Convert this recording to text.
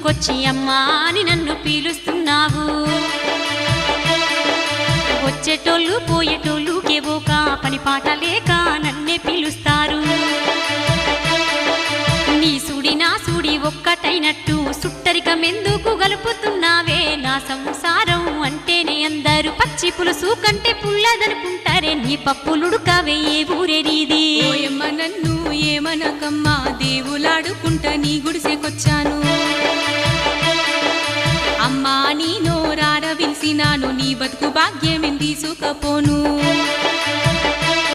గుడికొచ్చి అమ్మా అని నన్ను పీలుస్తున్నావు. వచ్చేటోళ్ళు పోయేటోళ్ళు కేవోక పని పాట లేక నన్నే పిలుస్తారు. నీ సుడి నా సుడి ఒక్కటైనట్టు సుట్టరికమెందుకు గలుపుతున్నావే? నా సంసారం అంటేనే అందరూ పచ్చి పులుసు కంటే పుల్లదనుకుంటారే. నీ పప్పులుడుకావే ఏ ఊరే నీది? ఓయమ్మ నన్ను ఏమనకమ్మా, దేవులాడుకుంటా నీ గుడిసెకొచ్చాను. అమ్మా నీ నోరార విలిసినాను, నీ బతుకు భాగ్యమేం తీసుకపోను.